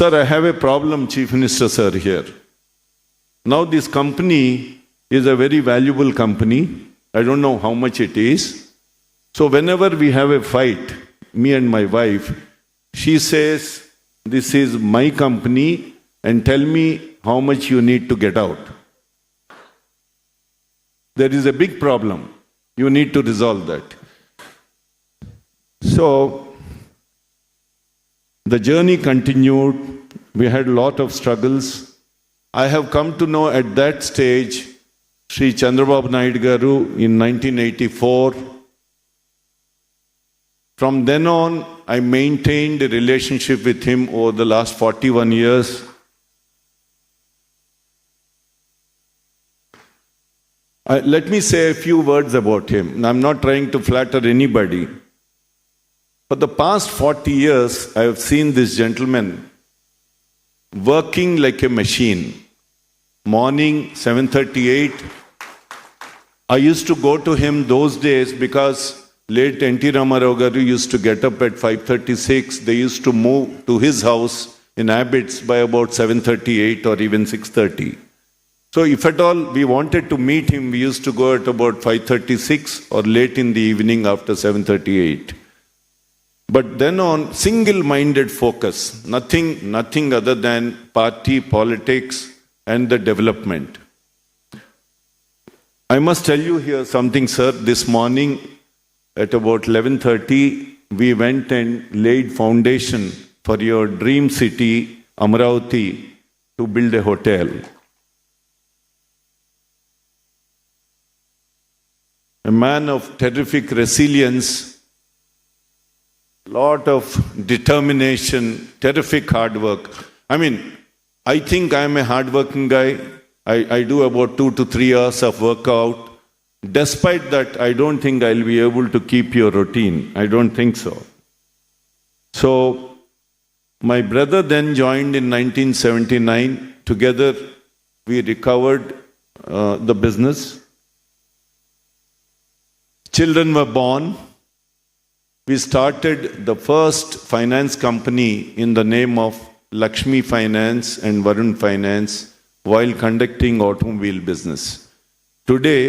Sir, I have a problem, Chief Minister, sir, here. Now this company is a very valuable company. I don't know how much it is. So whenever we have a fight, me and my wife, she says, this is my company and tell me how much you need to get out. There is a big problem. You need to resolve that. So the journey continued. We had a lot of struggles. I have come to know at that stage Sri Chandrababu Naidu Garu in 1984. From then on, I maintained a relationship with him over the last 41 years. Let me say a few words about him. I'm not trying to flatter anybody. For the past 40 years, I have seen this gentleman working like a machine. Morning, 7:38. I used to go to him those days because late N.T. Ramarao Garu used to get up at 5:36. They used to move to his house in Abbots by about 7:38 or even 6:30. So if at all we wanted to meet him, we used to go at about 5:36 or late in the evening after 7:38. But then on, single-minded focus, nothing other than party politics and the development. I must tell you here something, sir. This morning at about 11:30, we went and laid foundation for your dream city, Amaravati, to build a hotel. A man of terrific resilience, lot of determination, terrific hard work. I think I'm a hard-working guy. I do about 2 to 3 hours of workout. Despite that, I don't think I'll be able to keep your routine. I don't think so. So, my brother then joined in 1979. Together, we recovered the business. Children were born. We started the first finance company in the name of Lakshmi Finance and Varun Finance while conducting automobile business. Today,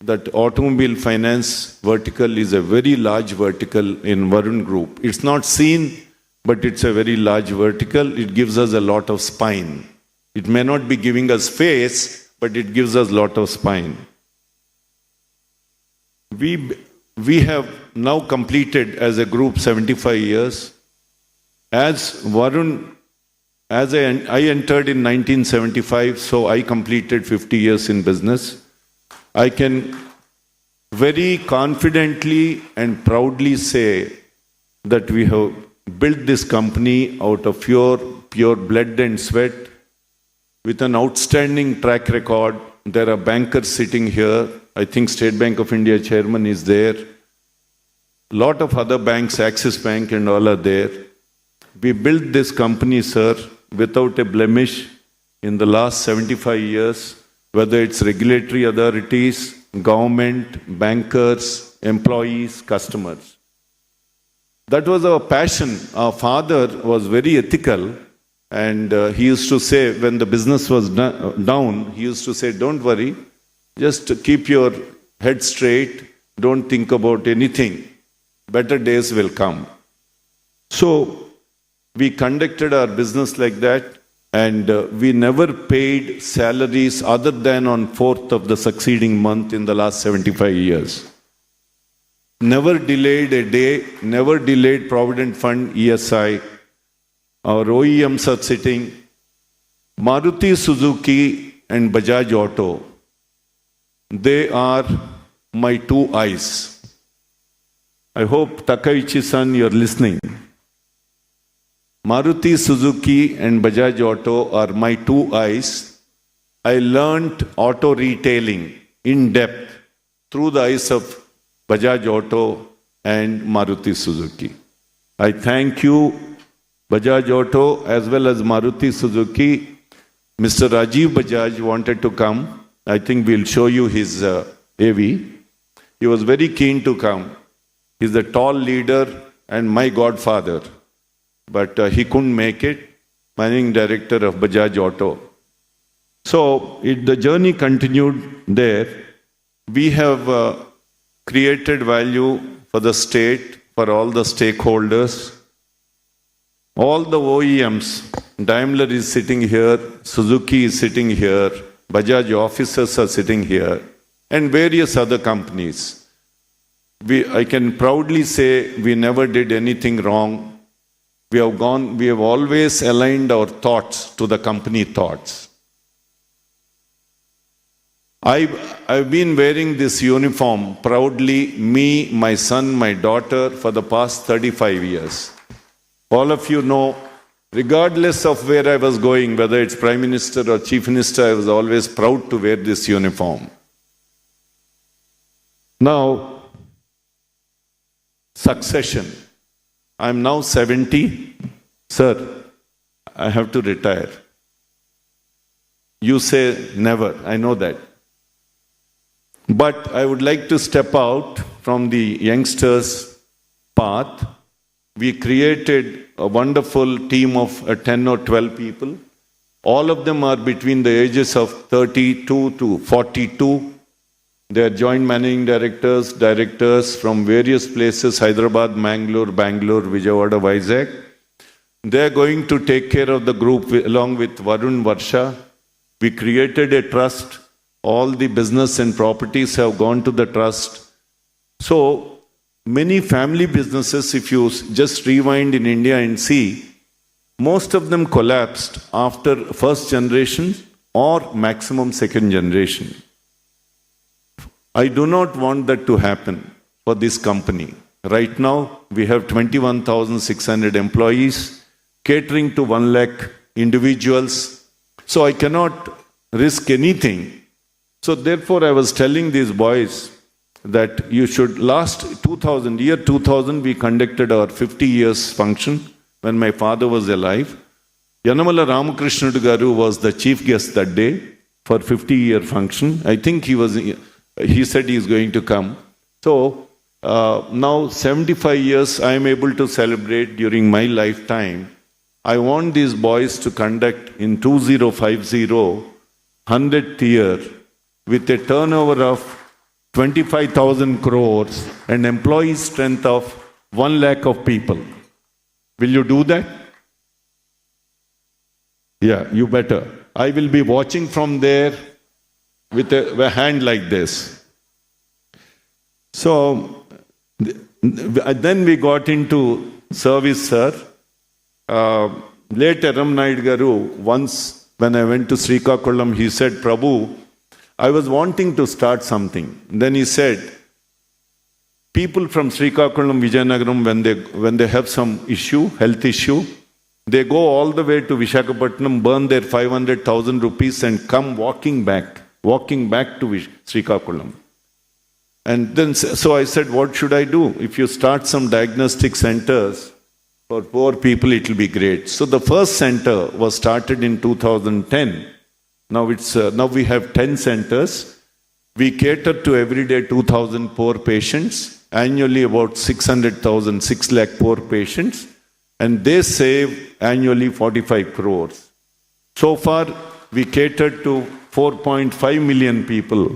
that automobile finance vertical is a very large vertical in Varun Group. It's not seen, but it's a very large vertical. It gives us a lot of spine. It may not be giving us face, but it gives us a lot of spine. We have now completed as a group 75 years. As Varun, I entered in 1975, so I completed 50 years in business. I can very confidently and proudly say that we have built this company out of pure blood and sweat with an outstanding track record. There are bankers sitting here. I think State Bank of India chairman is there. Lot of other banks, Axis Bank and all are there. We built this company, sir, without a blemish in the last 75 years, whether it's regulatory authorities, government, bankers, employees, customers. That was our passion. Our father was very ethical, and he used to say, when the business was down, he used to say, don't worry, just keep your head straight, don't think about anything. Better days will come. So, we conducted our business like that, and we never paid salaries other than on 4th of the succeeding month in the last 75 years. Never delayed a day, never delayed Provident Fund ESI. Our OEMs are sitting. Maruti Suzuki and Bajaj Auto, they are my two eyes. I hope, Takaichi-san, you're listening. Maruti Suzuki and Bajaj Auto are my two eyes. I learnt auto retailing in depth through the eyes of Bajaj Auto and Maruti Suzuki. I thank you, Bajaj Auto, as well as Maruti Suzuki. Mr. Rajiv Bajaj wanted to come. I think we'll show you his AV. He was very keen to come. He's a tall leader and my godfather. But he couldn't make it. managing director of Bajaj Auto. So the journey continued there. We have created value for the state, for all the stakeholders. All the OEMs, Daimler is sitting here, Suzuki is sitting here, Bajaj officers are sitting here, and various other companies. I can proudly say we never did anything wrong. We have always aligned our thoughts to the company thoughts. I've been wearing this uniform proudly, me, my son, my daughter, for the past 35 years. All of you know, regardless of where I was going, whether it's Prime Minister or Chief Minister, I was always proud to wear this uniform. Now, succession. I'm now 70. Sir, I have to retire. You say never, I know that. But I would like to step out from the youngsters' path. We created a wonderful team of 10 or 12 people. All of them are between the ages of 32 to 42. They are joint managing directors from various places, Hyderabad, Bangalore, Vijayawada, Vizag. They are going to take care of the group along with Varun, Varsha. We created a trust. All the business and properties have gone to the trust. So, many family businesses, if you just rewind in India and see, most of them collapsed after first generation or maximum second generation. I do not want that to happen for this company. Right now, we have 21,600 employees, catering to 1 lakh individuals. So I cannot risk anything. So therefore, I was telling these boys that you should year 2000, we conducted our 50 years function when my father was alive. Yanamala Ramakrishna Garu was the chief guest that day for 50-year function. I think he said he is going to come. So now 75 years I am able to celebrate during my lifetime. I want these boys to conduct in 2050, 100th year, with a turnover of 25,000 crores and employee strength of 1 lakh of people. Will you do that? Yeah, you better. I will be watching from there with a hand like this. So, then we got into service, sir. Late Ram Naidu Garu, once when I went to Srikakulam, he said, Prabhu, I was wanting to start something. Then he said, people from Srikakulam, Vijayanagaram, when they have some issue, health issue, they go all the way to Visakhapatnam, burn their 500,000 rupees and come walking back to Srikakulam. And then, so I said, what should I do? If you start some diagnostic centers for poor people, it will be great. So the first center was started in 2010. Now we have 10 centers. We cater to every day 2,000 poor patients, annually about 600,000, 6 lakh poor patients, and they save annually 45 crores. So far, we catered to 4.5 million people,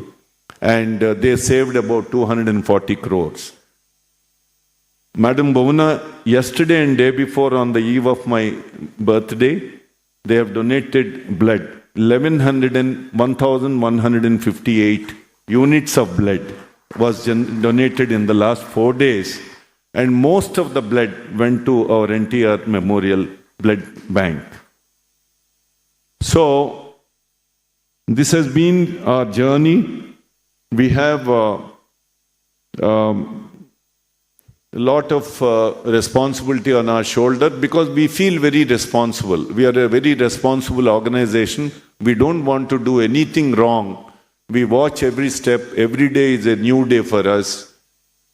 and they saved about 240 crores. Madam Bhavana, yesterday and day before, on the eve of my birthday, they have donated blood. 1,158 units of blood was donated in the last 4 days, and most of the blood went to our NTR Memorial Blood Bank. So, this has been our journey. We have a lot of responsibility on our shoulder because we feel very responsible. We are a very responsible organization. We don't want to do anything wrong. We watch every step. Every day is a new day for us.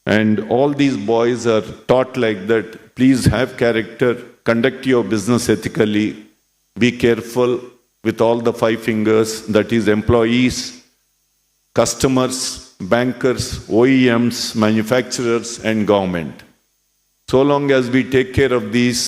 And all these boys are taught like that. Please have character, conduct your business ethically, be careful with all the 5 fingers, that is employees, customers, bankers, OEMs, manufacturers, and government. So long as we take care of these,